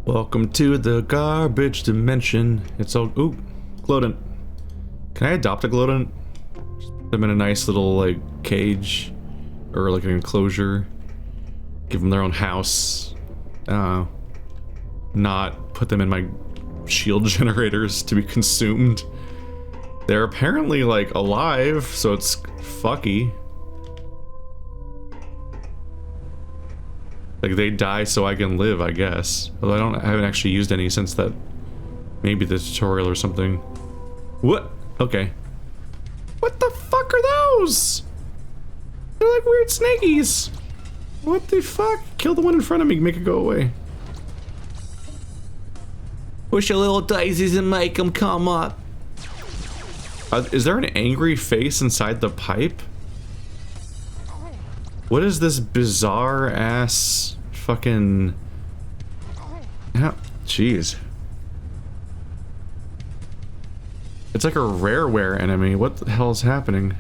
Welcome to the garbage dimension. It's all Glodent. Can I adopt a Glodent? Just put them in a nice little like cage or like an enclosure. Give them their own house. Not put them in my shield generators to be consumed. They're apparently like alive, so it's fucky. Like they die so I can live, I guess. Although I haven't actually used any since that. Maybe the tutorial or something. What? Okay. What the fuck are those? They're like weird snakies. What the fuck? Kill the one in front of me, make it go away. Push your little daisies and make them come up. Is there an angry face inside the pipe? What is this bizarre ass fucking... Yeah, jeez. It's like a rareware enemy. What the hell is happening?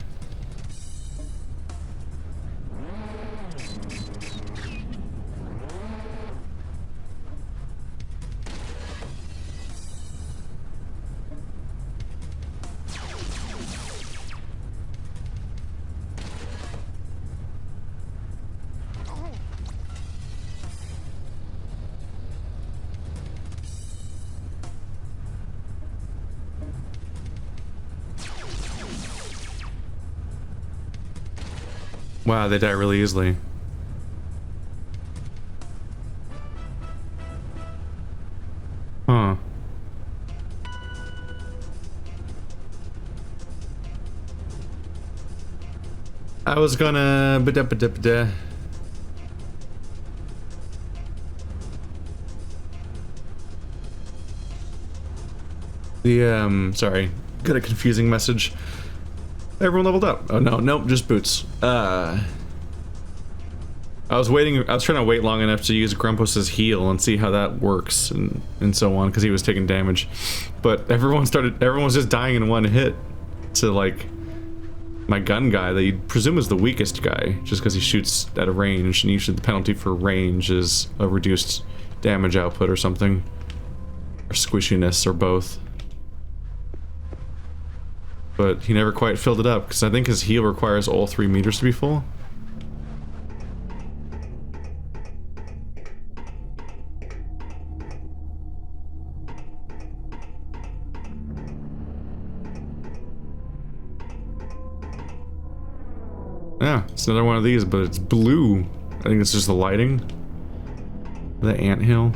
Wow, they die really easily. Huh. I was gonna... sorry. Got a confusing message. Everyone leveled up. Oh no, nope, just boots. I was trying to wait long enough to use Grumpus's heal and see how that works and so on, because he was taking damage. But everyone was just dying in one hit to like my gun guy that you presume is the weakest guy, just because he shoots at a range, and usually the penalty for range is a reduced damage output or something. Or squishiness, or both. But he never quite filled it up, because I think his heal requires all 3 meters to be full. Yeah, it's another one of these, but it's blue. I think it's just the lighting. The anthill.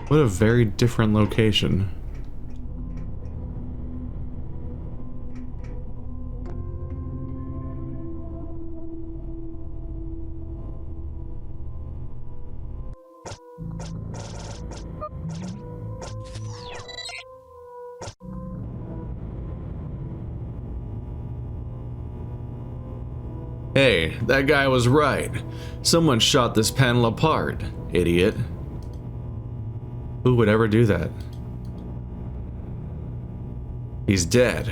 What a very different location. Hey, that guy was right. Someone shot this panel apart, idiot. Who would ever do that? He's dead.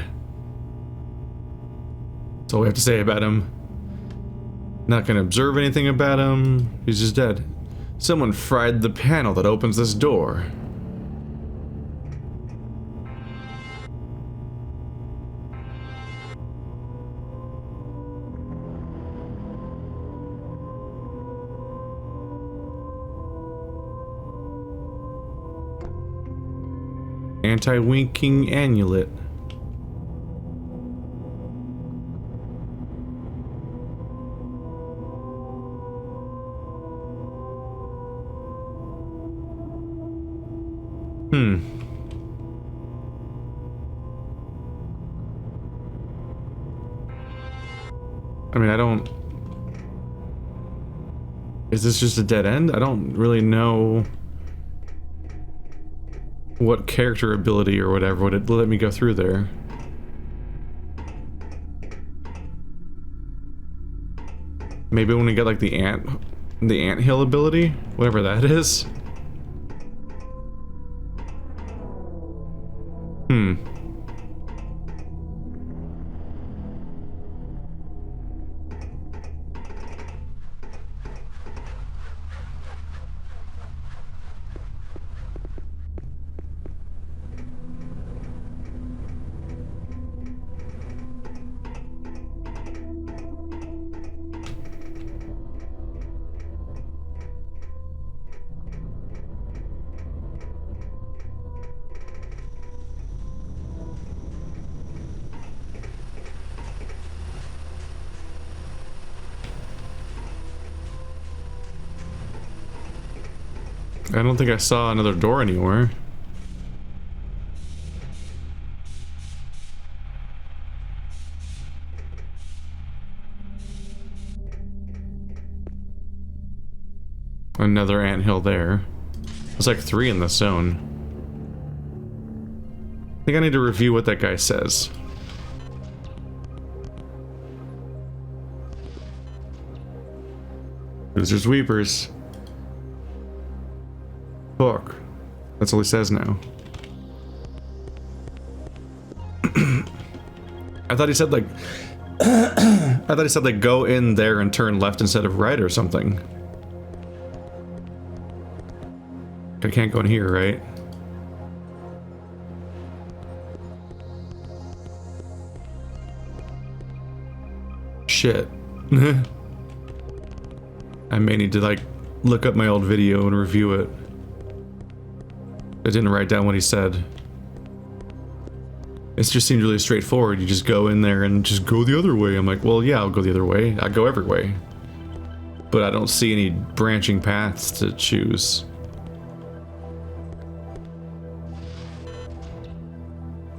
That's all we have to say about him. Not gonna observe anything about him. He's just dead. Someone fried the panel that opens this door. Anti-winking amulet. I mean, I don't... Is this just a dead end? I don't really know what character ability or whatever would it let me go through there. Maybe when we get like the anthill ability, whatever that is. I don't think I saw another door anywhere. Another anthill there. There's like 3 in the zone. I think I need to review what that guy says. Losers weepers. Fuck. That's all he says now. I thought he said like I thought he said like go in there and turn left instead of right or something. I can't go in here, right? Shit. I may need to like look up my old video and review it. I didn't write down what he said. It just seemed really straightforward. You just go in there and just go the other way. I'm like, well, yeah, I'll go the other way. I go every way. But I don't see any branching paths to choose.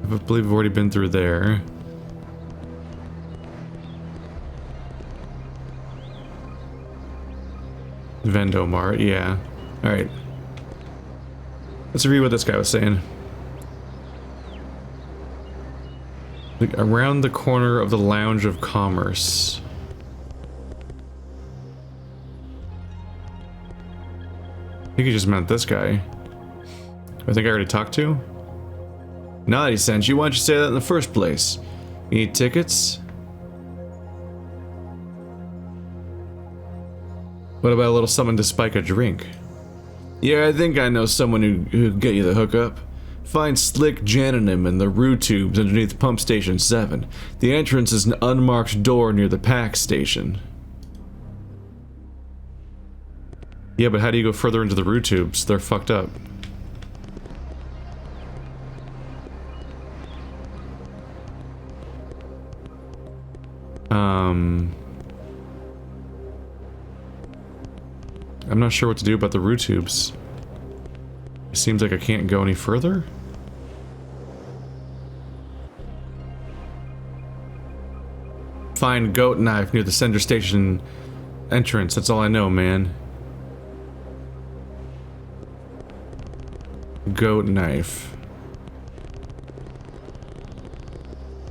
I believe I've already been through there. Vendomart, yeah. Alright. Let's review what this guy was saying. Like, around the corner of the Lounge of Commerce. I think he just meant this guy. I think I already talked to. Naughty sent you. Why don't you say that in the first place? You need tickets? What about a little something to spike a drink? Yeah, I think I know someone who can get you the hookup. Find Slick Janonym in the Rue Tubes underneath Pump Station 7. The entrance is an unmarked door near the pack station. Yeah, but how do you go further into the Rue Tubes? They're fucked up. I'm not sure what to do about the Rue Tubes. It seems like I can't go any further. Find goat knife near the Sunder station entrance. That's all I know, man. Goat knife.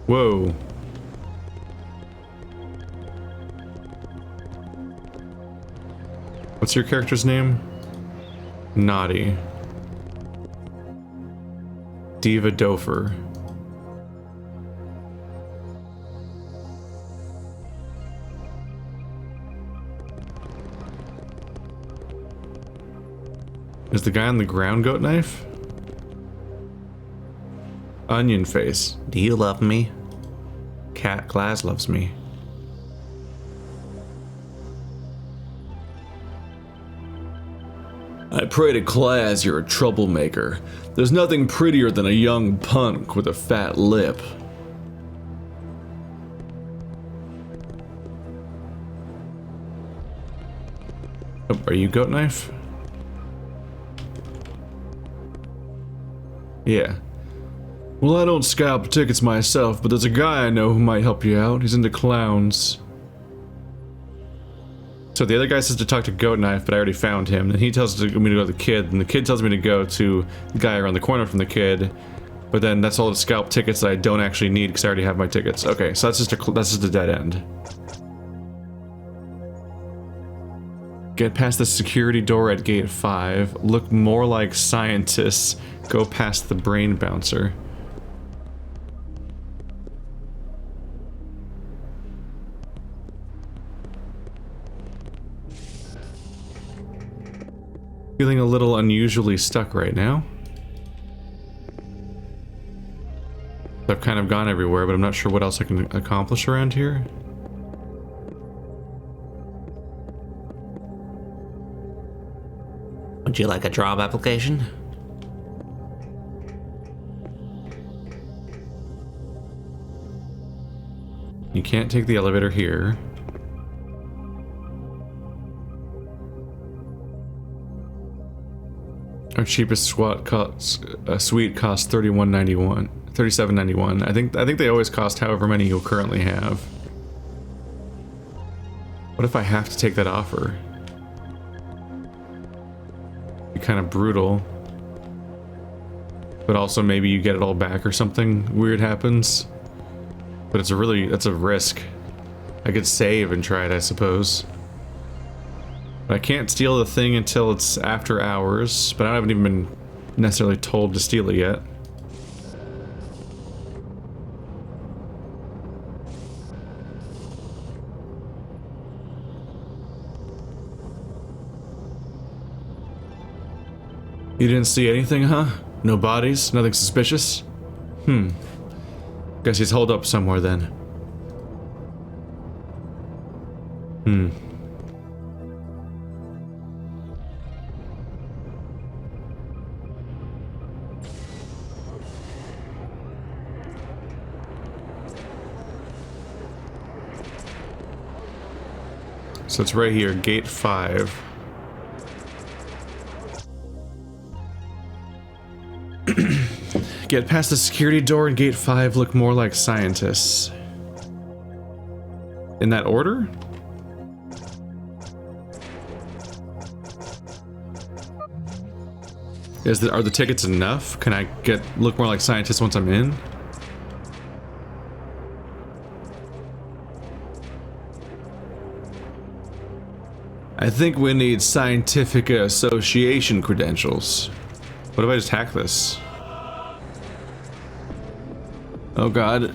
Whoa. What's your character's name? Naughty. Diva Dofer. Is the guy on the ground goat knife? Onion face. Do you love me? Cat Glass loves me. I pray to Class you're a troublemaker. There's nothing prettier than a young punk with a fat lip. Oh, are you Goat Knife? Yeah. Well, I don't scalp tickets myself, but there's a guy I know who might help you out. He's into clowns. So the other guy says to talk to Goat Knife, but I already found him. And he tells me to go to the kid, and the kid tells me to go to the guy around the corner from the kid. But then that's all the scalp tickets that I don't actually need because I already have my tickets. Okay, so that's just a dead end. Get past the security door at gate 5. Look more like scientists. Go past the brain bouncer. Feeling a little unusually stuck right now. I've kind of gone everywhere, but I'm not sure what else I can accomplish around here. Would you like a job application? You can't take the elevator here. Our cheapest suite costs $31.91, $37.91. I think they always cost however many you'll currently have. What if I have to take that offer? Be kind of brutal. But also maybe you get it all back or something weird happens. But that's a risk. I could save and try it, I suppose. But I can't steal the thing until it's after hours, but I haven't even been necessarily told to steal it yet. You didn't see anything, huh? No bodies? Nothing suspicious? Guess he's holed up somewhere then. So it's right here, gate 5. Get past the security door and gate 5, look more like scientists. In that order? Are the tickets enough? Can I look more like scientists once I'm in? I think we need scientific association credentials. What if I just hack this? Oh god.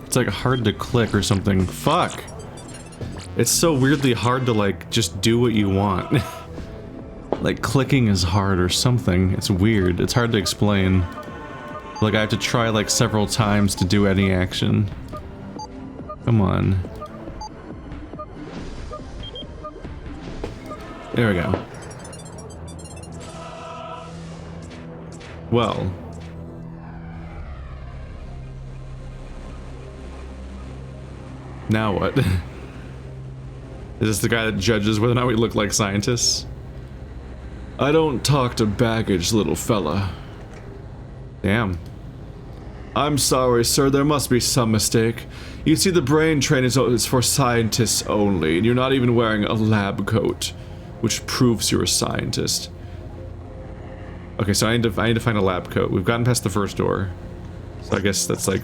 It's like hard to click or something. Fuck! It's so weirdly hard to like just do what you want. Like clicking is hard or something. It's weird. It's hard to explain. Like I have to try like several times to do any action. Come on. There we go. Well. Now what? Is this the guy that judges whether or not we look like scientists? I don't talk to baggage, little fella. Damn. I'm sorry, sir, there must be some mistake. You see, the brain train is for scientists only, and you're not even wearing a lab coat, which proves you're a scientist. Okay, so I need to find a lab coat. We've gotten past the first door. So I guess that's like...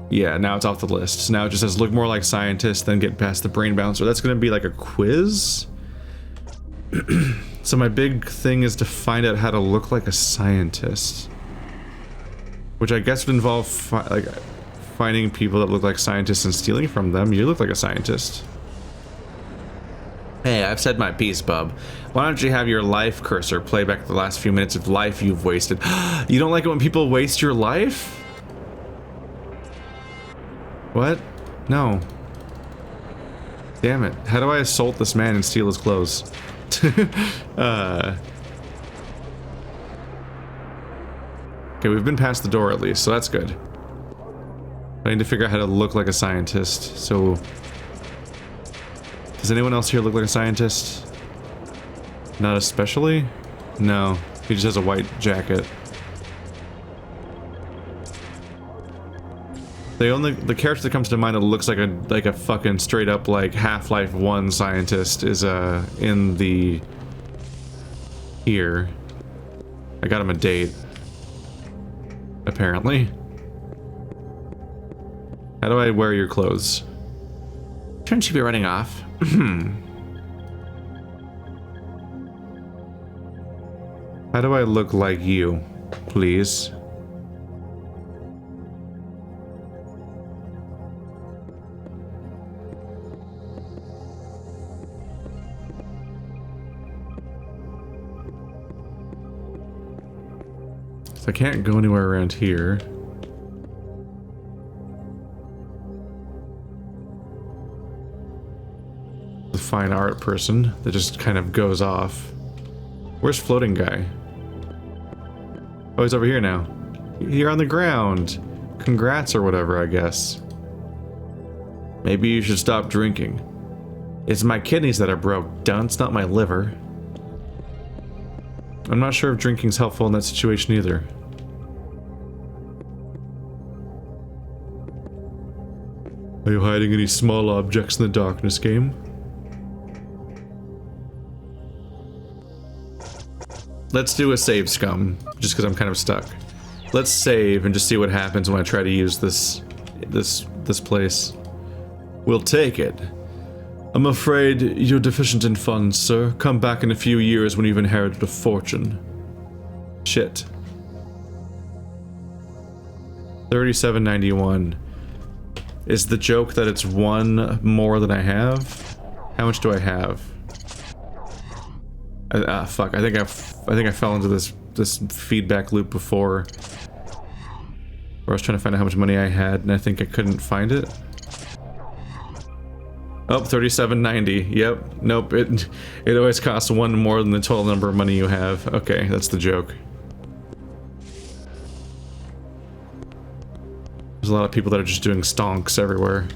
Yeah, now it's off the list. So now it just says look more like scientists, then get past the brain bouncer. That's gonna be like a quiz? So my big thing is to find out how to look like a scientist. Which I guess would involve finding people that look like scientists and stealing from them. You look like a scientist. Hey, I've said my piece, bub. Why don't you have your life cursor play back the last few minutes of life you've wasted? You don't like it when people waste your life? What? No. Damn it. How do I assault this man and steal his clothes? Okay, we've been past the door at least, so that's good. I need to figure out how to look like a scientist, so... Does anyone else here look like a scientist? Not especially? No, he just has a white jacket. The character that comes to mind that looks like a fucking straight up like Half-Life 1 scientist is in the here. I got him a date. Apparently. How do I wear your clothes? Shouldn't you be running off? How do I look like you, please? I can't go anywhere around here. fine art person that just kind of goes off. Where's floating guy? Oh, he's over here now. You're on the ground. Congrats or whatever, I guess. Maybe you should stop drinking. It's my kidneys that are broke, dunce, not my liver. I'm not sure if drinking's helpful in that situation either. Are you hiding any small objects in the darkness, game? Let's do a save, scum, just because I'm kind of stuck. Let's save and just see what happens when I try to use this place. We'll take it. I'm afraid you're deficient in funds, sir. Come back in a few years when you've inherited a fortune. Shit. 37.91. Is the joke that it's one more than I have? How much do I have? Fuck. I think I fell into this feedback loop before, where I was trying to find out how much money I had, and I think I couldn't find it. Oh, 37.90. Yep. Nope. It always costs one more than the total number of money you have. Okay, that's the joke. There's a lot of people that are just doing stonks everywhere.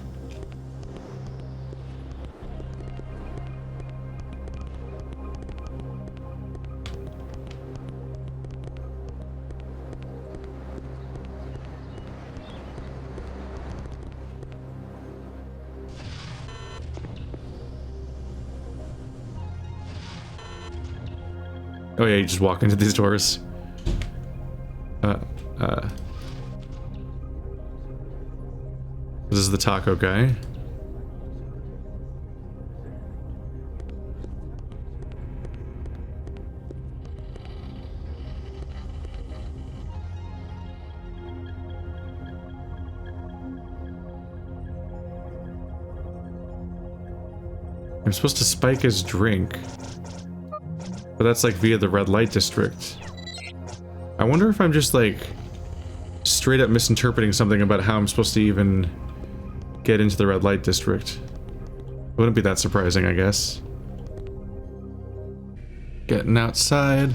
Oh yeah, you just walk into these doors. This is the taco guy. I'm supposed to spike his drink. But that's like via the red light district. I wonder if I'm just like straight up misinterpreting something about how I'm supposed to even get into the red light district. Wouldn't be that surprising, I guess. Getting outside.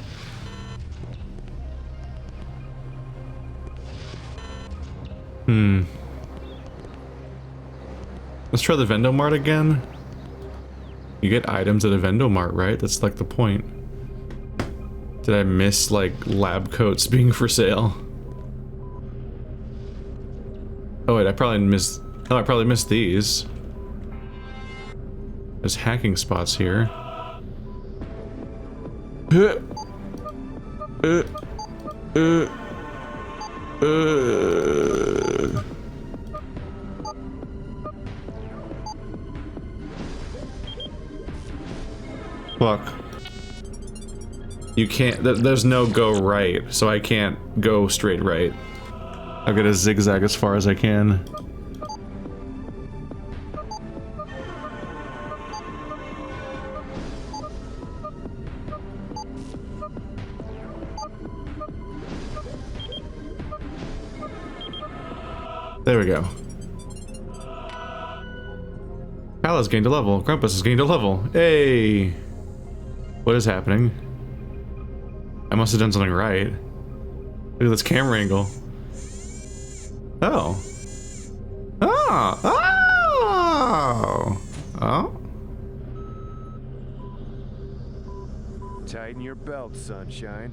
Let's try the Vendomart again. You get items at a Vendomart, right? That's like the point. Did I miss, like, lab coats being for sale? Oh wait, I probably missed... Oh, I probably missed these. There's hacking spots here. Fuck. You can't, there's no go right, so I can't go straight right. I've got to zigzag as far as I can. There we go. Pallas gained a level. Grumpus has gained a level. Hey! What is happening? I must have done something right. Look at this camera angle. Oh. Oh! Oh! Oh? Tighten your belt, sunshine.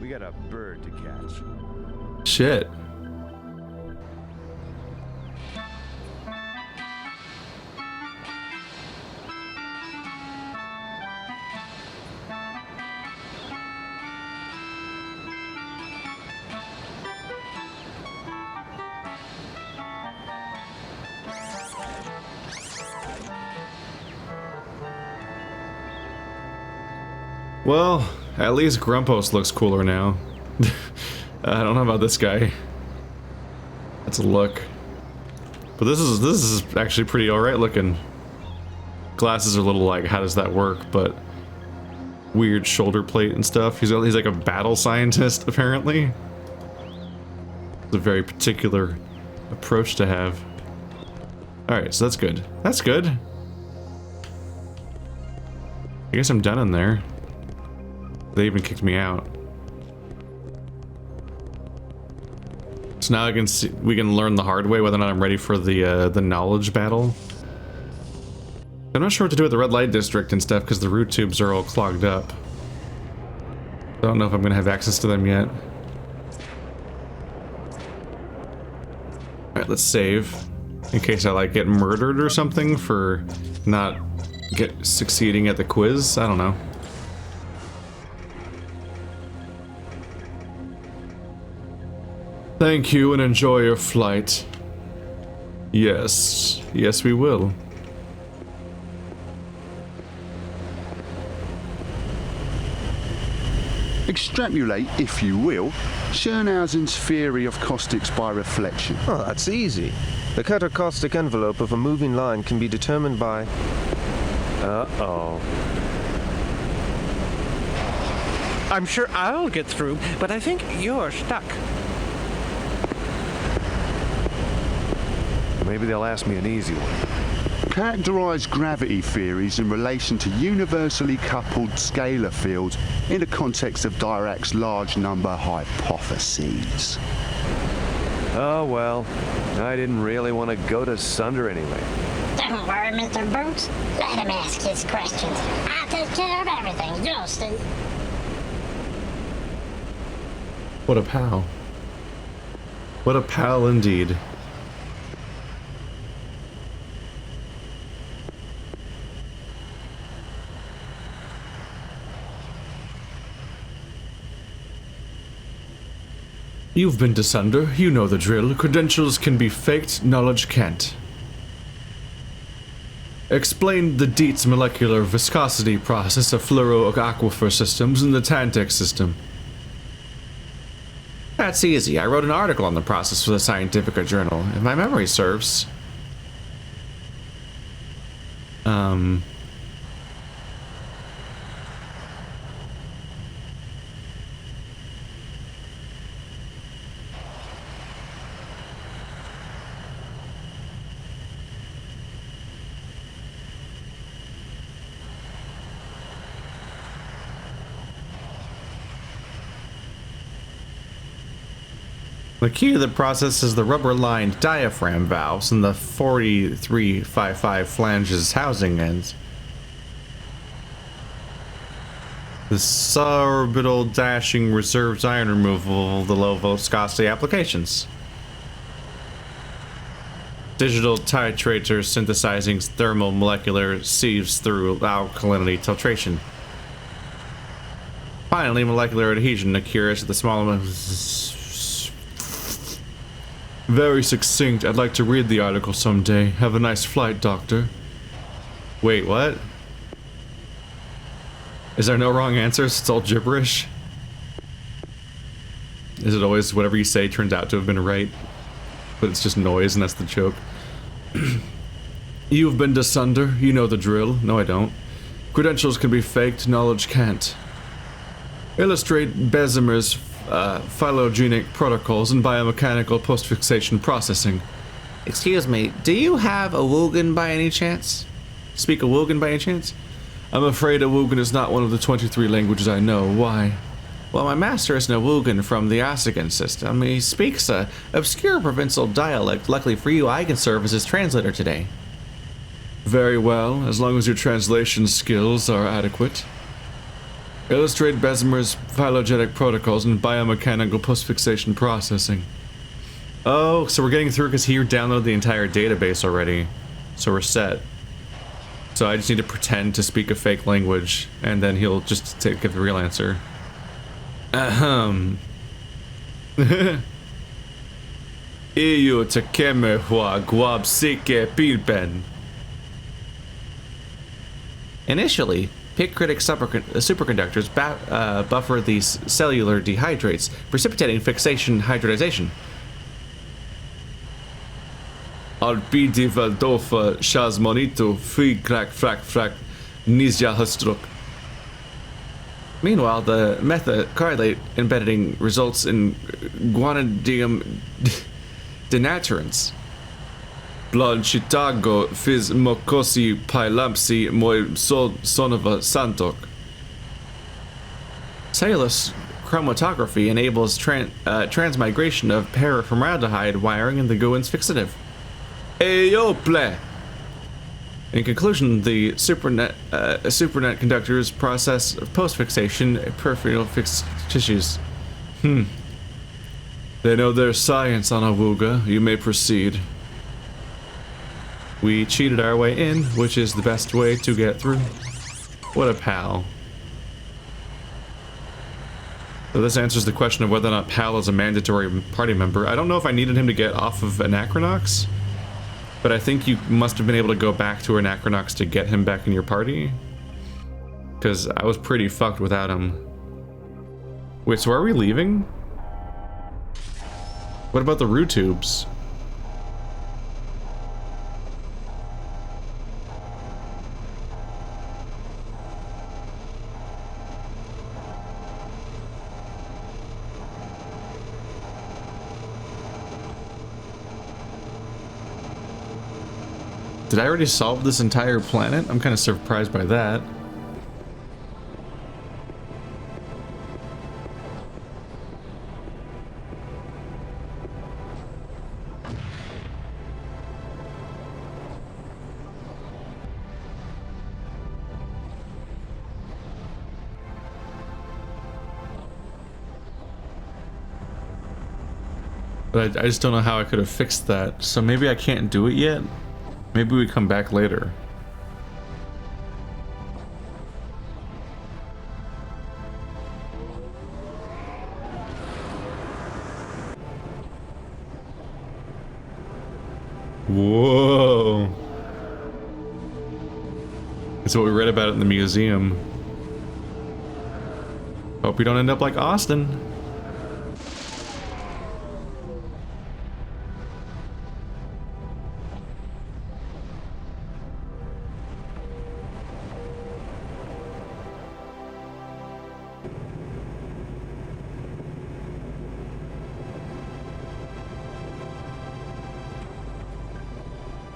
We got a bird to catch. Shit. Well, at least Grumpos looks cooler now. I don't know about this guy. That's a look. But this is actually pretty alright looking. Glasses are a little like, how does that work? But weird shoulder plate and stuff. He's like a battle scientist, apparently. It's a very particular approach to have. Alright, so that's good. That's good. I guess I'm done in there. They even kicked me out. So now I can see, we can learn the hard way whether or not I'm ready for the knowledge battle. I'm not sure what to do with the red light district and stuff because the root tubes are all clogged up. I don't know if I'm gonna have access to them yet. Alright, let's save. In case I like get murdered or something for not succeeding at the quiz. I don't know. Thank you and enjoy your flight. Yes. Yes, we will. Extrapolate, if you will, Schönhausen's theory of caustics by reflection. Oh, that's easy. The catacaustic envelope of a moving line can be determined by... Uh-oh. I'm sure I'll get through, but I think you're stuck. Maybe they'll ask me an easy one. Characterize gravity theories in relation to universally coupled scalar fields in the context of Dirac's large number hypotheses. Oh, well. I didn't really want to go to Sunder anyway. Don't worry, Mr. Boots. Let him ask his questions. I'll take care of everything, you'll see. What a pal. What a pal indeed. You've been to Sunder, you know the drill. Credentials can be faked, knowledge can't. Explain the Dietz molecular viscosity process of fluoroaquifer systems in the Tantex system. That's easy. I wrote an article on the process for the Scientific Journal, if my memory serves. The key to the process is the rubber-lined diaphragm valves and the 4355 flanges housing ends. The suborbital dashing reserves iron removal of the low viscosity applications. Digital titrator synthesizing thermomolecular sieves through alkalinity filtration. Finally, molecular adhesion occurs at the small... Very succinct. I'd like to read the article someday. Have a nice flight, Doctor. Wait, what? Is there no wrong answers? It's all gibberish? Is it always whatever you say turns out to have been right? But it's just noise and that's the joke. You've been to Sunder. You know the drill. No, I don't. Credentials can be faked. Knowledge can't. Illustrate Bessemer's phylogenetic protocols and biomechanical post-fixation processing. Excuse me, do you have a Woogan by any chance? Speak a Woogan by any chance? I'm afraid a Woogan is not one of the 23 languages I know. Why? Well, my master is a Woogan from the Asigan system. He speaks a obscure provincial dialect. Luckily for you, I can serve as his translator today. Very well, as long as your translation skills are adequate. Illustrate Bessemer's phylogenetic protocols and biomechanical post-fixation processing. Oh, so we're getting through because he downloaded the entire database already. So we're set. So I just need to pretend to speak a fake language, and then he'll just give the real answer. Ahem. Iyo takeme hua guab sike pilpen. Initially, pig-critic superconductors buffer these cellular dehydrates, precipitating fixation hybridization. Alpidi valdofa shazmonito fi crack frack nizja hustruk. Meanwhile, the methacrylate embedding results in guanidinium denaturants. Blanchitago Fiz Mokosi Pailampsi Moi Sonova Santok. Cellulose chromatography enables transmigration of paraformaldehyde wiring in the Goen's fixative. Ayople! In conclusion, the supernet conductors process post-fixation peripheral fixed tissues. They know their science on Awuga. You may proceed. We cheated our way in, which is the best way to get through. What a pal. So this answers the question of whether or not Pal is a mandatory party member. I don't know if I needed him to get off of Anachronox, but I think you must have been able to go back to Anachronox to get him back in your party. Because I was pretty fucked without him. Wait, so are we leaving? What about the root tubes? Did I already solve this entire planet? I'm kind of surprised by that. But I just don't know how I could have fixed that. So maybe I can't do it yet? Maybe we come back later. Whoa. It's what we read about it in the museum. Hope we don't end up like Austin.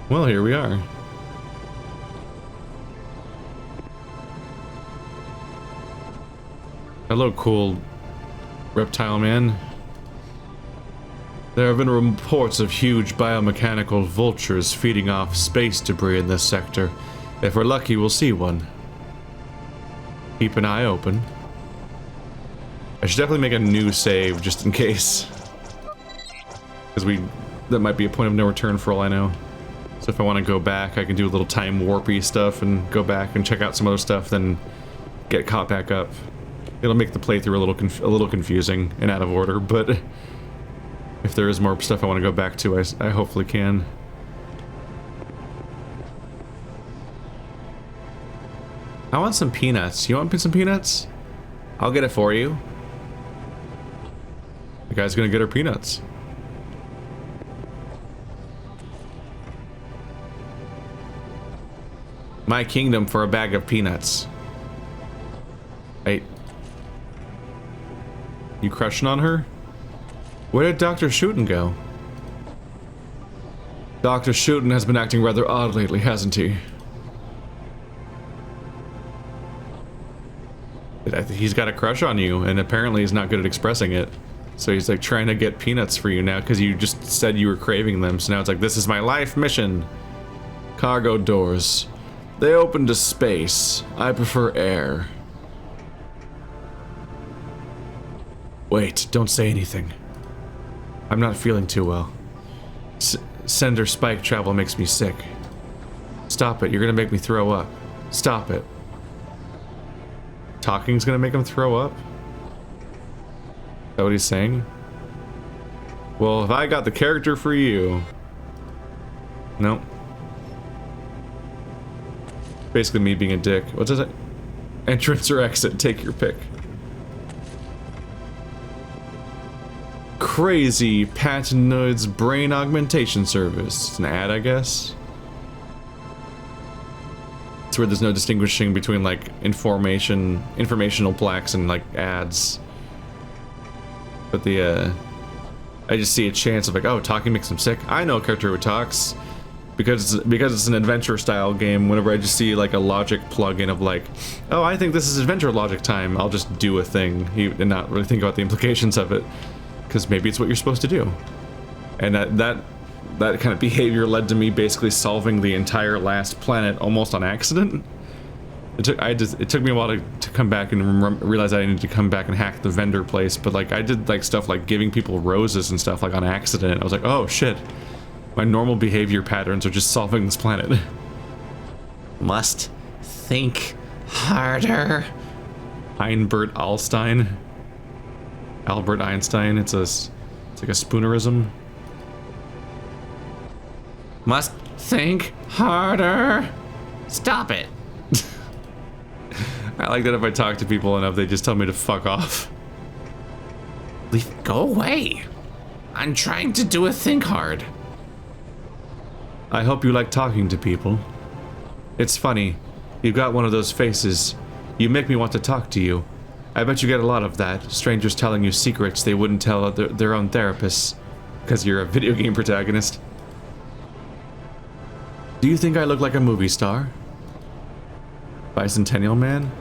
Well, here we are. Hello, cool reptile man. There have been reports of huge biomechanical vultures feeding off space debris in this sector. If we're lucky, we'll see one. Keep an eye open. I should definitely make a new save just in case. Because that might be a point of no return for all I know. So if I want to go back, I can do a little time warpy stuff and go back and check out some other stuff, then get caught back up. It'll make the playthrough a little confusing and out of order, but if there is more stuff I want to go back to, I hopefully can. I want some peanuts. You want some peanuts? I'll get it for you. The guy's gonna get her peanuts. My kingdom for a bag of peanuts. Hey. You crushing on her? Where did Dr. Shootin go? Dr. Shootin has been acting rather odd lately, hasn't he? He's got a crush on you, and apparently he's not good at expressing it. So he's like trying to get peanuts for you now because you just said you were craving them. So now it's like, this is my life mission. Cargo doors. They open to space. I prefer air. Wait, don't say anything. I'm not feeling too well. Sender spike travel makes me sick. Stop it, you're gonna make me throw up. Stop it. Talking's gonna make him throw up? Is that what he's saying? Well, if I got the character for you... Nope. Basically me being a dick. What does it? Entrance or exit, take your pick. Crazy Patinoid's brain augmentation service. It's an ad, I guess. It's where there's no distinguishing between like informational plaques and like ads. But the I just see a chance of like, oh, talking makes him sick. I know a character who talks. because it's an adventure style game, whenever I just see like a logic plugin of like, oh, I think this is adventure logic time, I'll just do a thing and not really think about the implications of it, because maybe it's what you're supposed to do. And that kind of behavior led to me basically solving the entire last planet almost on accident. It took me a while to come back and realize I needed to come back and hack the vendor place, but like I did like stuff like giving people roses and stuff like on accident. I was like, oh shit. My normal behavior patterns are just solving this planet. Must think harder. Albert Einstein. It's like a spoonerism. Must think harder. Stop it. I like that if I talk to people enough, they just tell me to fuck off. Go away. I'm trying to do a think hard. I hope you like talking to people. It's funny. You've got one of those faces. You make me want to talk to you. I bet you get a lot of that. Strangers telling you secrets they wouldn't tell their own therapists. Because you're a video game protagonist. Do you think I look like a movie star? Bicentennial Man?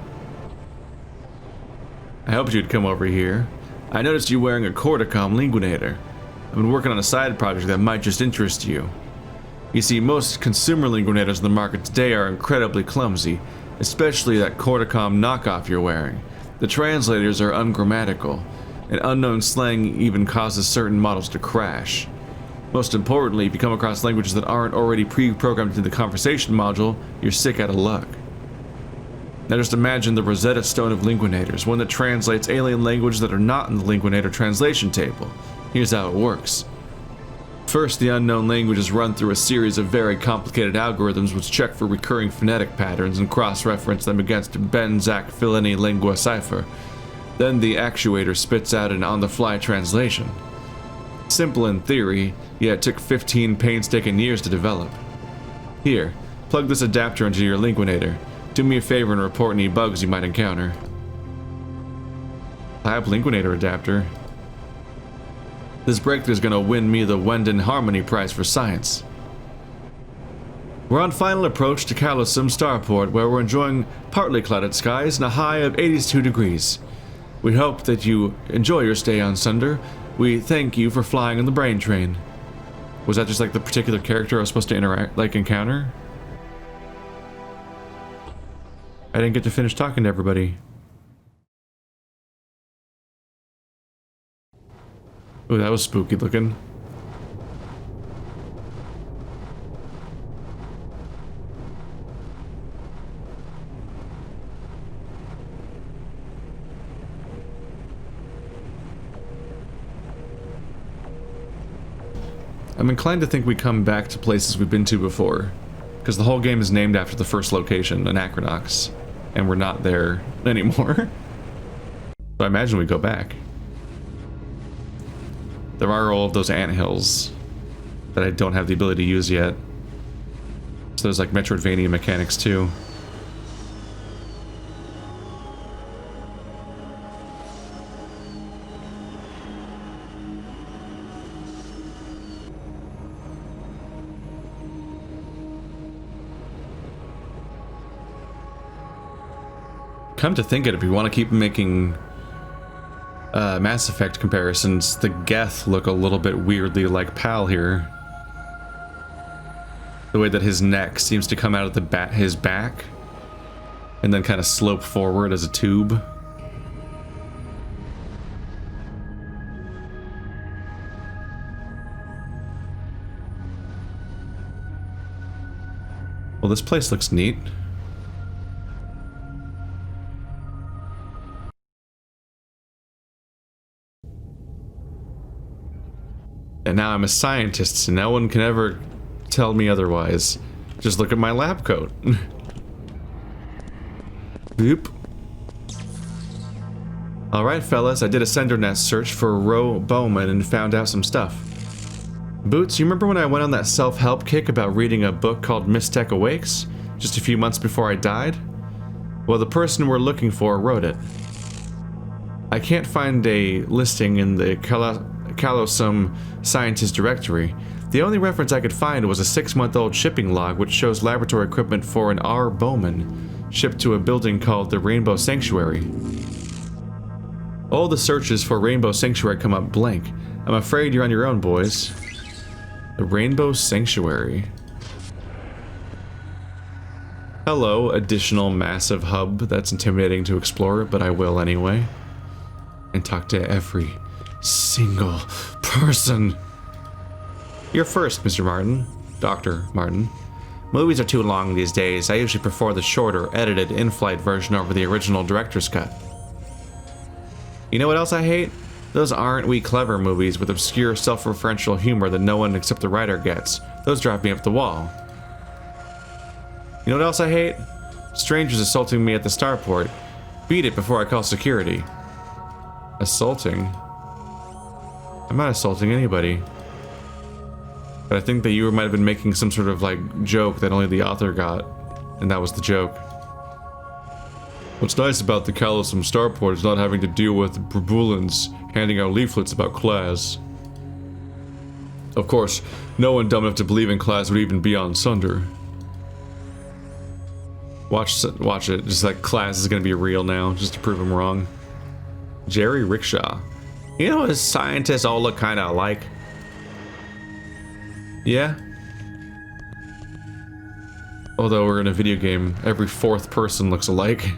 I hoped you'd come over here. I noticed you wearing a Corticom linguinator. I've been working on a side project that might just interest you. You see, most consumer linguinators in the market today are incredibly clumsy, especially that Corticom knockoff you're wearing. The translators are ungrammatical, and unknown slang even causes certain models to crash. Most importantly, if you come across languages that aren't already pre-programmed into the conversation module, you're sick out of luck. Now just imagine the Rosetta Stone of linguinators, one that translates alien languages that are not in the linguinator translation table. Here's how it works. First, the unknown language is run through a series of very complicated algorithms which check for recurring phonetic patterns and cross-reference them against Ben-Zach-Fileni lingua cipher. Then the actuator spits out an on-the-fly translation. Simple in theory, yet it took 15 painstaking years to develop. Here, plug this adapter into your linguinator. Do me a favor and report any bugs you might encounter. Type linguinator adapter. This breakthrough is gonna win me the Wendon Harmony Prize for Science. We're on final approach to Calosum Starport, where we're enjoying partly clouded skies and a high of 82 degrees. We hope that you enjoy your stay on Sunder. We thank you for flying on the brain train. Was that just like the particular character I was supposed to encounter? I didn't get to finish talking to everybody. Ooh, that was spooky looking. I'm inclined to think we come back to places we've been to before, because the whole game is named after the first location, Anachronox, and we're not there anymore. So I imagine we go back. There are all of those anthills that I don't have the ability to use yet. So there's like Metroidvania mechanics too. Come to think of it, if you want to keep making Mass Effect comparisons, the Geth look a little bit weirdly like Pal here. The way that his neck seems to come out of his back and then kind of slope forward as a tube. Well, this place looks neat. And now I'm a scientist, so no one can ever tell me otherwise. Just look at my lab coat. Boop. Alright, fellas, I did a SenderNet search for Ro Bowman and found out some stuff. Boots, you remember when I went on that self-help kick about reading a book called Mystech Awakes, just a few months before I died? Well, the person we're looking for wrote it. I can't find a listing in the Calosum Scientist Directory. The only reference I could find was a 6-month-old shipping log which shows laboratory equipment for an R. Bowman, shipped to a building called the Rainbow Sanctuary. All the searches for Rainbow Sanctuary come up blank. I'm afraid you're on your own, boys. The Rainbow Sanctuary. Hello, additional massive hub that's intimidating to explore, but I will anyway. And talk to every single person. You're first, Mr. Martin. Dr. Martin. Movies are too long these days. I usually prefer the shorter, edited, in-flight version over the original director's cut. You know what else I hate? Those aren't we clever movies with obscure self-referential humor that no one except the writer gets. Those drive me up the wall. You know what else I hate? Strangers assaulting me at the starport. Beat it before I call security. Assaulting? I'm not assaulting anybody. But I think that you might have been making some sort of like joke that only the author got. And that was the joke. What's nice about the Callosum starport is not having to deal with Brabulans handing out leaflets about class. Of course, no one dumb enough to believe in class would even be on Sunder. Watch it. Just like class is gonna be real now, just to prove him wrong. Jerry Rickshaw. You know, his scientists all look kind of alike. Yeah. Although we're in a video game, every 4th person looks alike.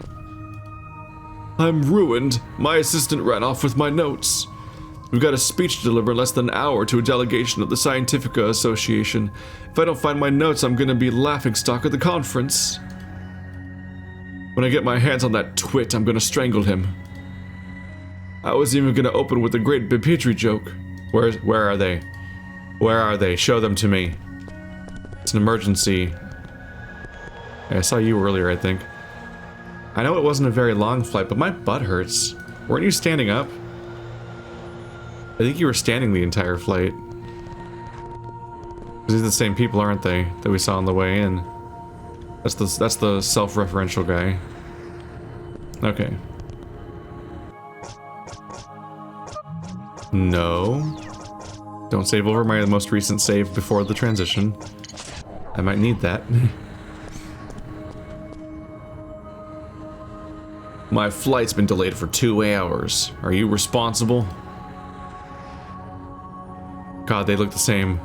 I'm ruined. My assistant ran off with my notes. We've got a speech to deliver in less than an hour to a delegation of the Scientifica Association. If I don't find my notes, I'm gonna be laughingstock at the conference. When I get my hands on that twit, I'm gonna strangle him. I was even gonna open with a great Bipitri joke. Where are they? Where are they? Show them to me. It's an emergency. Yeah, I saw you earlier, I think. I know it wasn't a very long flight, but my butt hurts. Weren't you standing up? I think you were standing the entire flight. These are the same people, aren't they? That we saw on the way in. That's the self-referential guy. Okay. No. Don't save over my most recent save before the transition. I might need that. My flight's been delayed for 2 hours. Are you responsible? God, they look the same.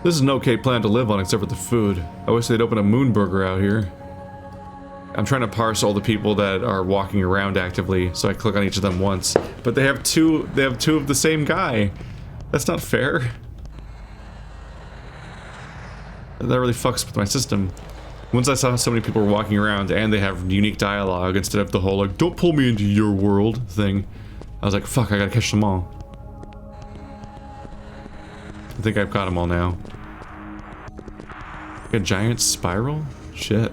This is an okay planet to live on except for the food. I wish they'd open a moon burger out here. I'm trying to parse all the people that are walking around actively, so I click on each of them once. But they have two of the same guy. That's not fair. That really fucks with my system. Once I saw so many people were walking around and they have unique dialogue instead of the whole like, don't pull me into your world thing. I was like, fuck, I gotta catch them all. I think I've got them all now. A giant spiral? Shit.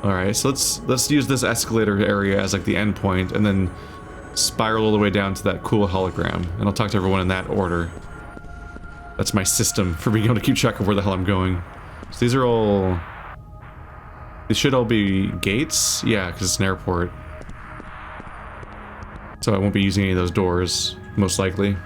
Alright, so let's use this escalator area as like the end point and then spiral all the way down to that cool hologram. And I'll talk to everyone in that order. That's my system for being able to keep track of where the hell I'm going. So these are all... These should all be gates? Yeah, because it's an airport. So I won't be using any of those doors, most likely.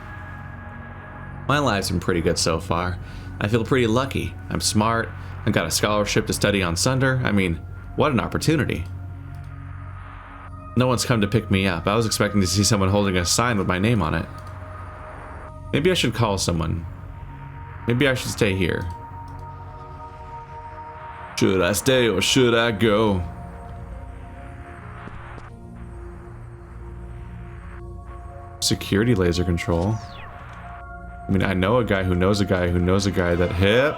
My life's been pretty good so far. I feel pretty lucky. I'm smart. I got a scholarship to study on Sunder. I mean, what an opportunity. No one's come to pick me up. I was expecting to see someone holding a sign with my name on it. Maybe I should call someone. Maybe I should stay here. Should I stay or should I go? Security laser control. I mean, I know a guy who knows a guy who knows a guy that hit.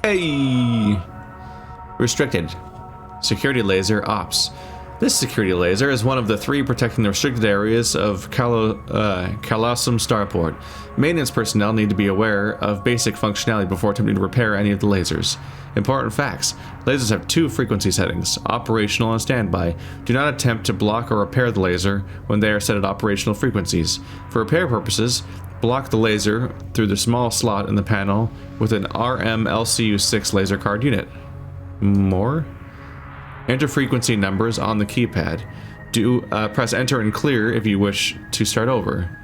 Hey! Restricted. Security laser ops. This security laser is one of the 3 protecting the restricted areas of Callosum Starport. Maintenance personnel need to be aware of basic functionality before attempting to repair any of the lasers. Important facts. Lasers have 2 frequency settings, operational and standby. Do not attempt to block or repair the laser when they are set at operational frequencies. For repair purposes, block the laser through the small slot in the panel with an RMLCU6 laser card unit. More? Enter frequency numbers on the keypad. Press enter and clear if you wish to start over.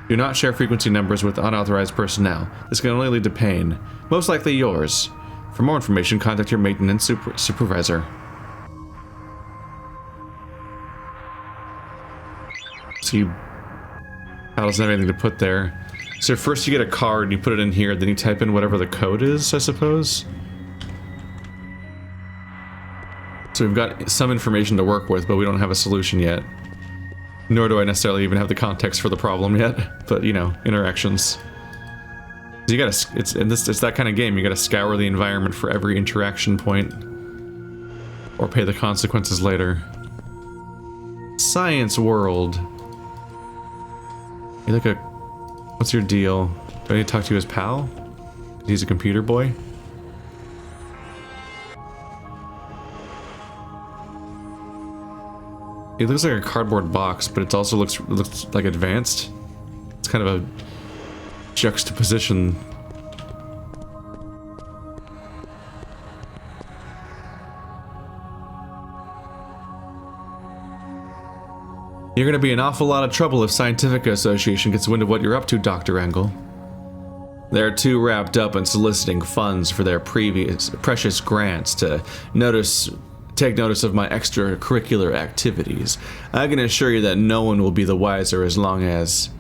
Do not share frequency numbers with unauthorized personnel. This can only lead to pain. Most likely yours. For more information, contact your maintenance supervisor. So you... Pal doesn't have anything to put there. So first you get a card, and you put it in here, then you type in whatever the code is, I suppose? So we've got some information to work with, but we don't have a solution yet. Nor do I necessarily even have the context for the problem yet, but you know, interactions. You gotta, it's that kind of game, you gotta scour the environment for every interaction point. Or pay the consequences later. Science world. You're like a, what's your deal? Do I need to talk to you as pal? He's a computer boy? It looks like a cardboard box, but it also looks like advanced. It's kind of a juxtaposition. You're gonna be in an awful lot of trouble if Scientific Association gets wind of what you're up to, Dr. Engel. They're too wrapped up in soliciting funds for their precious grants to take notice of my extracurricular activities. I can assure you that no one will be the wiser as long as...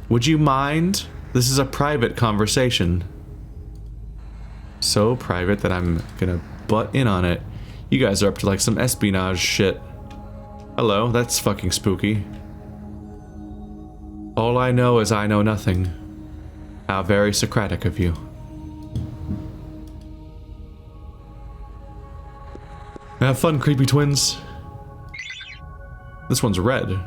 Would you mind? This is a private conversation. So private that I'm gonna butt in on it. You guys are up to like some espionage shit. Hello, that's fucking spooky. All I know is I know nothing. How very Socratic of you. Have fun, creepy twins. This one's red.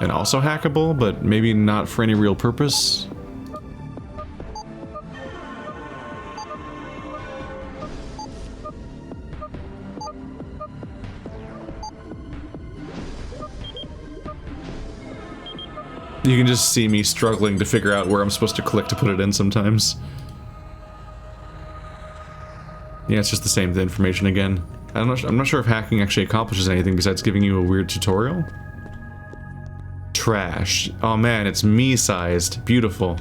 And also hackable, but maybe not for any real purpose. You can just see me struggling to figure out where I'm supposed to click to put it in sometimes. Yeah, it's just the same information again. I'm not sure if hacking actually accomplishes anything besides giving you a weird tutorial. Trash. Oh man, it's me-sized. Beautiful.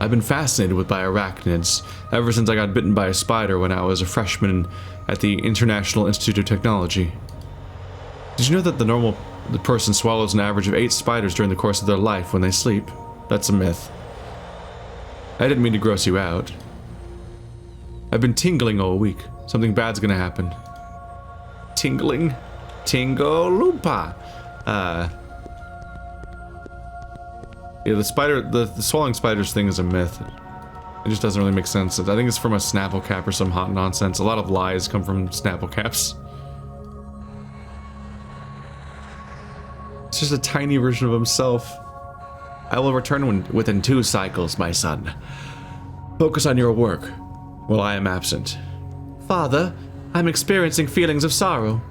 I've been fascinated by arachnids ever since I got bitten by a spider when I was a freshman at the International Institute of Technology. Did you know that the person swallows an average of 8 spiders during the course of their life when they sleep? That's a myth. I didn't mean to gross you out. I've been tingling all week. Something bad's gonna happen. Tingling? Tingoloopa! Yeah, the swallowing spiders thing is a myth. It just doesn't really make sense. I think it's from a Snapple cap or some hot nonsense. A lot of lies come from Snapple caps. It's just a tiny version of himself. I will return within 2 cycles, my son. Focus on your work, while I am absent. Father, I'm experiencing feelings of sorrow.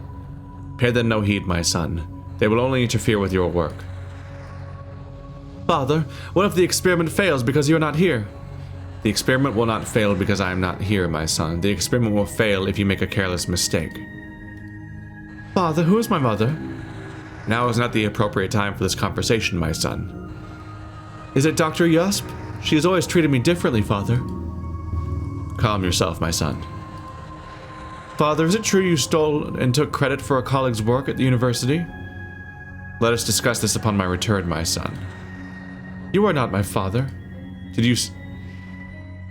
Pay them no heed, my son. They will only interfere with your work. Father, what if the experiment fails because you're not here? The experiment will not fail because I am not here, my son. The experiment will fail if you make a careless mistake. Father, who is my mother? Now is not the appropriate time for this conversation, my son. Is it Dr. Yusp? She has always treated me differently, Father. Calm yourself, my son. Father, is it true you stole and took credit for a colleague's work at the university? Let us discuss this upon my return, my son. You are not my father. Did you...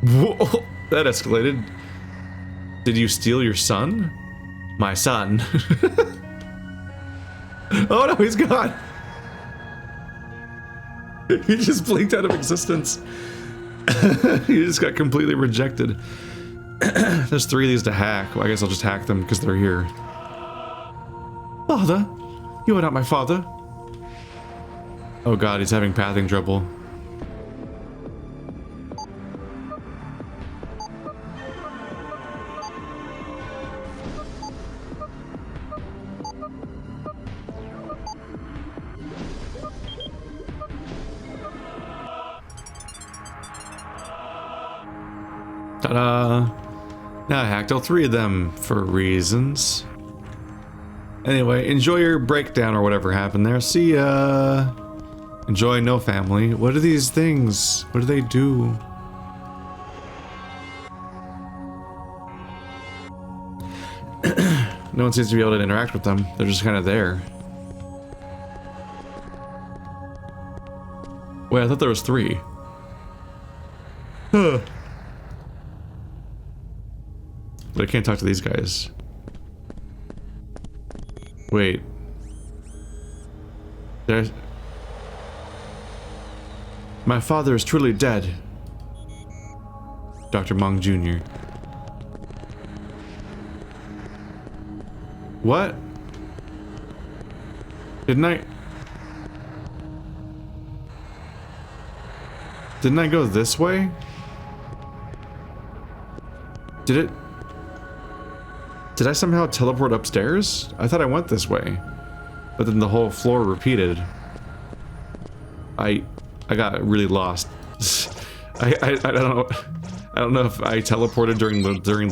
Whoa, that escalated. Did you steal your son? My son. Oh no, he's gone. He just blinked out of existence. He just got completely rejected. There's 3 of these to hack. Well, I guess I'll just hack them because they're here. Father? You are not my father. Oh god, he's having pathing trouble. Ta-da! Now I hacked all 3 of them for reasons. Anyway, enjoy your breakdown or whatever happened there. See ya! Enjoy no family. What are these things? What do they do? No one seems to be able to interact with them. They're just kind of there. Wait, I thought there was 3. Huh. But I can't talk to these guys. Wait. My father is truly dead. Dr. Mong Jr. What? Didn't I go this way? Did I somehow teleport upstairs? I thought I went this way. But then the whole floor repeated. I got really lost. I don't know if I teleported during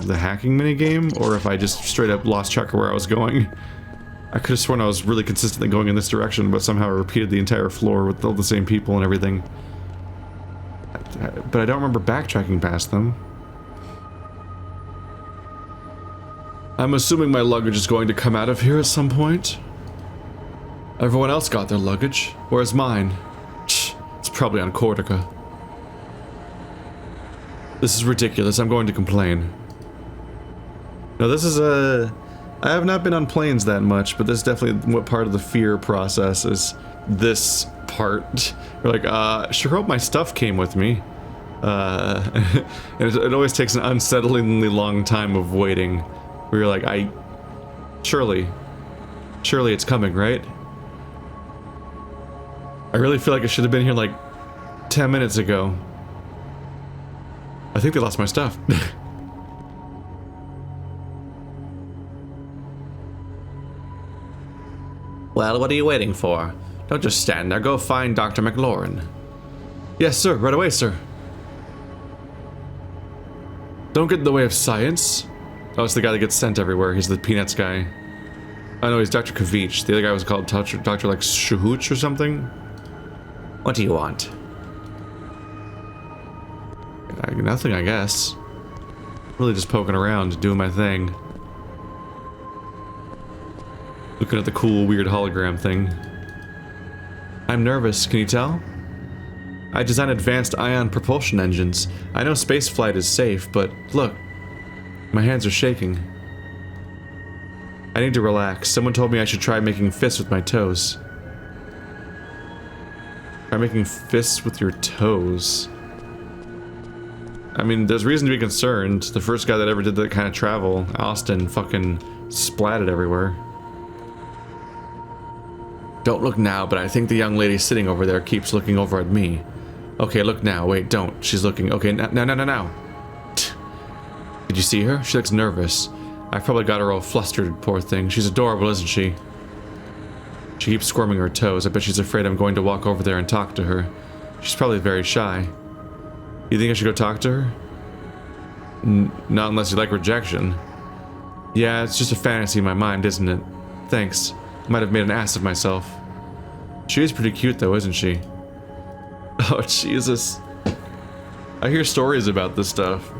the hacking minigame or if I just straight up lost track of where I was going. I could have sworn I was really consistently going in this direction, but somehow I repeated the entire floor with all the same people and everything. But I don't remember backtracking past them. I'm assuming my luggage is going to come out of here at some point. Everyone else got their luggage. Where's mine? It's probably on Cortica. This is ridiculous. I'm going to complain. No, this is I have not been on planes that much, but this is definitely what part of the fear process is. This part. We're like, sure hope my stuff came with me. And it always takes an unsettlingly long time of waiting. Where you're like, surely it's coming, right? I really feel like I should have been here like 10 minutes ago. I think they lost my stuff. Well, what are you waiting for? Don't just stand there. Go find Dr. McLaurin. Yes, sir. Right away, sir. Don't get in the way of science. Oh, it's the guy that gets sent everywhere. He's the Peanuts guy. Oh no, he's Dr. Kavich. The other guy was called Dr. like Shahooch or something. What do you want? Nothing, I guess. Really just poking around, doing my thing. Looking at the cool, weird hologram thing. I'm nervous, can you tell? I design advanced ion propulsion engines. I know spaceflight is safe, but look. My hands are shaking. I need to relax. Someone told me I should try making fists with my toes. Try making fists with your toes. I mean, there's reason to be concerned. The first guy that ever did that kind of travel, Austin, fucking splatted everywhere. Don't look now, but I think the young lady sitting over there keeps looking over at me. Okay, look now. Wait, don't. She's looking. Okay, now. Did you see her? She looks nervous. I probably got her all flustered, poor thing. She's adorable, isn't she? She keeps squirming her toes. I bet she's afraid I'm going to walk over there and talk to her. She's probably very shy. You think I should go talk to her? Not unless you like rejection. Yeah, it's just a fantasy in my mind, isn't it? Thanks. I might have made an ass of myself. She is pretty cute though, isn't she? Oh, Jesus. I hear stories about this stuff.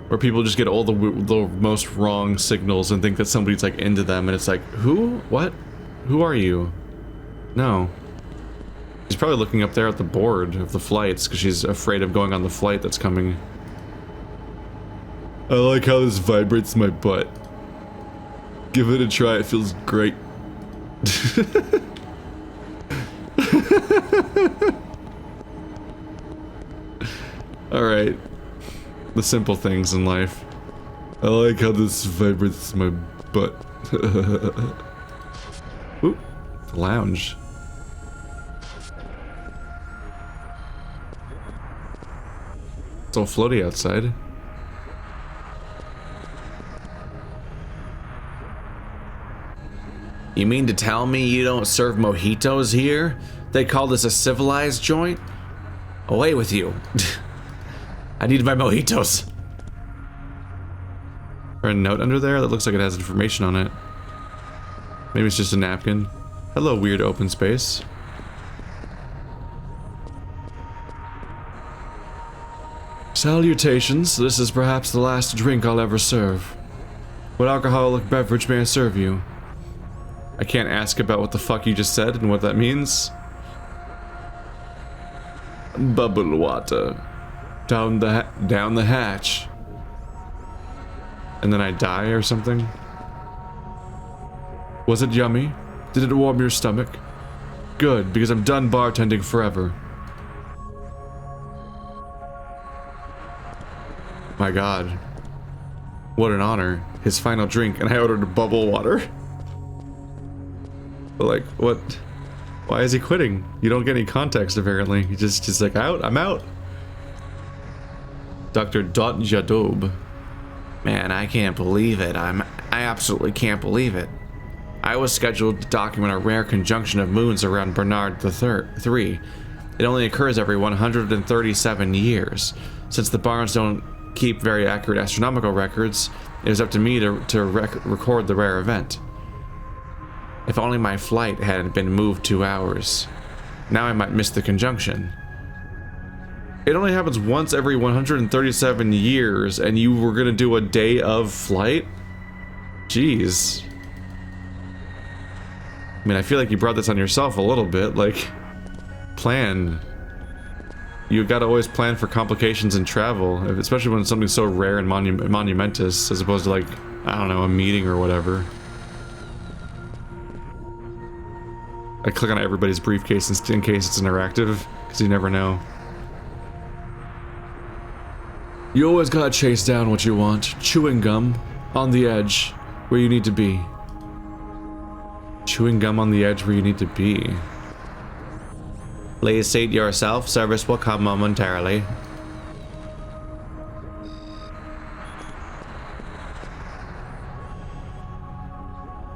Where people just get all the most wrong signals and think that somebody's like into them, and it's like, who? What? Who are you? No. She's probably looking up there at the board of the flights because she's afraid of going on the flight that's coming. I like how this vibrates my butt. Give it a try, it feels great. Alright. The simple things in life. I like how this vibrates my butt. Ooh, the lounge. It's all floaty outside. You mean to tell me you don't serve mojitos here? They call this a civilized joint? Away with you. I need my mojitos. Or a note under there that looks like it has information on it. Maybe it's just a napkin. Hello, weird open space. Salutations. This is perhaps the last drink I'll ever serve. What alcoholic beverage may I serve you? I can't ask about what the fuck you just said and what that means. Bubble water. Down the hatch. And then I die or something? Was it yummy? Did it warm your stomach? Good, because I'm done bartending forever. My god. What an honor. His final drink, and I ordered bubble water. But like, what? Why is he quitting? You don't get any context, apparently. He just like, I'm out. Dr. Dot Jadob. Man, I can't believe it. I absolutely can't believe it. I was scheduled to document a rare conjunction of moons around Bernard III. It only occurs every 137 years. Since the Barnes don't keep very accurate astronomical records, it was up to me to record the rare event. If only my flight hadn't been moved 2 hours. Now I might miss the conjunction. It only happens once every 137 years, and you were gonna do a day of flight? Jeez. I mean, I feel like you brought this on yourself a little bit, like, plan. You gotta always plan for complications in travel, especially when it's something so rare and monumentous, as opposed to like, I don't know, a meeting or whatever. I click on everybody's briefcase in case it's interactive, because you never know. You always gotta chase down what you want. Chewing gum on the edge where you need to be. Chewing gum on the edge where you need to be. Please seat yourself. Service will come momentarily.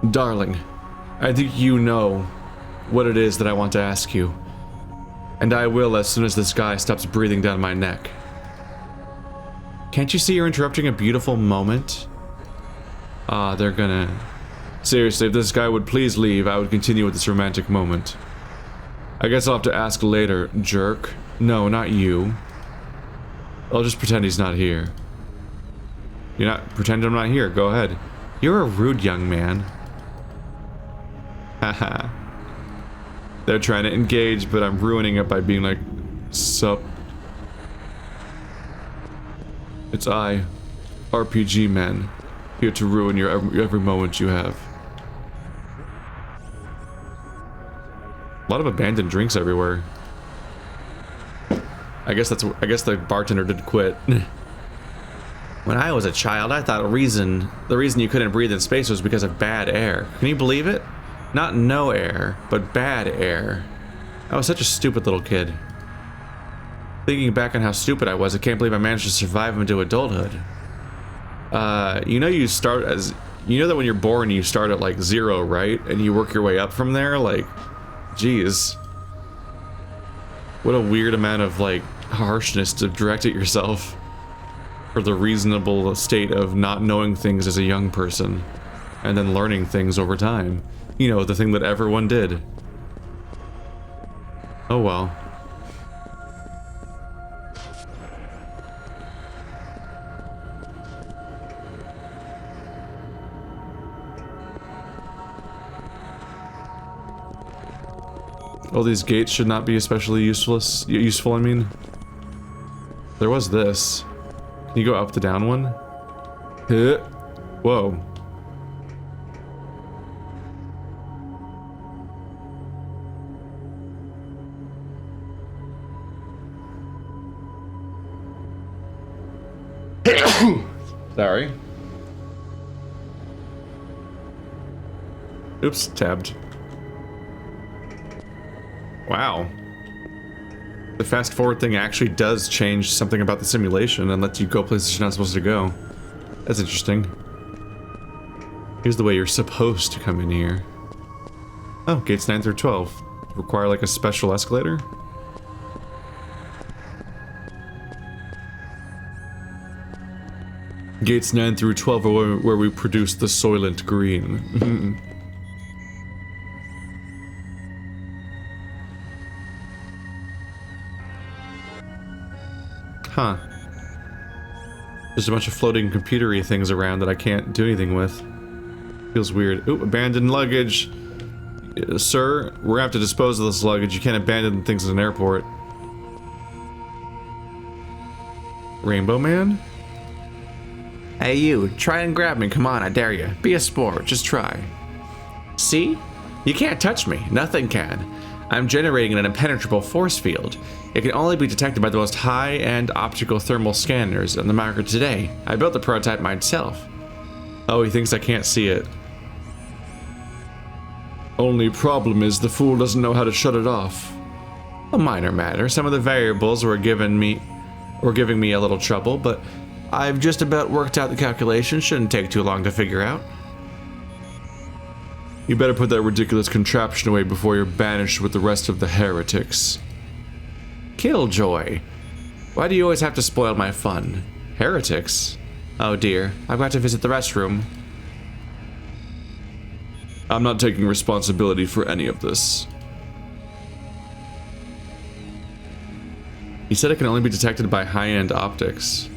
Darling, I think you know what it is that I want to ask you. And I will as soon as this guy stops breathing down my neck. Can't you see you're interrupting a beautiful moment? They're gonna... Seriously, if this guy would please leave, I would continue with this romantic moment. I guess I'll have to ask later, jerk. No, not you. I'll just pretend he's not here. You're not... Pretend I'm not here, go ahead. You're a rude young man. Haha. They're trying to engage, but I'm ruining it by being like, sup. It's I, RPG man, here to ruin your every moment you have. A lot of abandoned drinks everywhere. I guess the bartender did quit. When I was a child, I thought the reason you couldn't breathe in space was because of bad air. Can you believe it? Not no air, but bad air. I was such a stupid little kid. Thinking back on how stupid I was, I can't believe I managed to survive into adulthood. You know that when you're born you start at like 0, right? And you work your way up from there, like, geez. What a weird amount of like harshness to direct at yourself for the reasonable state of not knowing things as a young person and then learning things over time. You know, the thing that everyone did. Oh well. All these gates should not be especially useful, I mean. There was this. Can you go up the down one? Whoa. Sorry. Oops, tabbed. Wow. The fast forward thing actually does change something about the simulation and lets you go places you're not supposed to go. That's interesting. Here's the way you're supposed to come in here. Oh, gates 9 through 12. Require like a special escalator? Gates 9 through 12 are where we produce the Soylent Green. Huh. There's a bunch of floating computery things around that I can't do anything with. Feels weird. Ooh, abandoned luggage. Sir, we're gonna have to dispose of this luggage. You can't abandon things in an airport. Rainbow Man? Hey you, try and grab me, come on, I dare you. Be a sport, just try. See? You can't touch me, nothing can. I'm generating an impenetrable force field. It can only be detected by the most high-end optical thermal scanners on the market today. I built the prototype myself. Oh, he thinks I can't see it. Only problem is the fool doesn't know how to shut it off. A minor matter, some of the variables were giving me a little trouble, but I've just about worked out the calculation. Shouldn't take too long to figure out. You better put that ridiculous contraption away before you're banished with the rest of the heretics. Killjoy. Why do you always have to spoil my fun? Heretics? Oh dear, I've got to visit the restroom. I'm not taking responsibility for any of this. He said it can only be detected by high-end optics,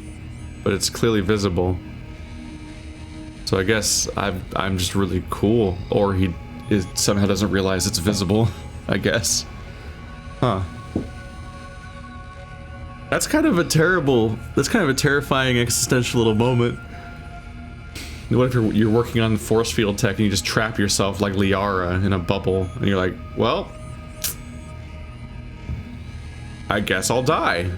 but it's clearly visible. So I guess I'm just really cool, or he somehow doesn't realize it's visible, I guess. Huh. That's kind of a terrifying existential little moment. What if you're working on force field tech and you just trap yourself like Liara in a bubble, and you're like, well, I guess I'll die.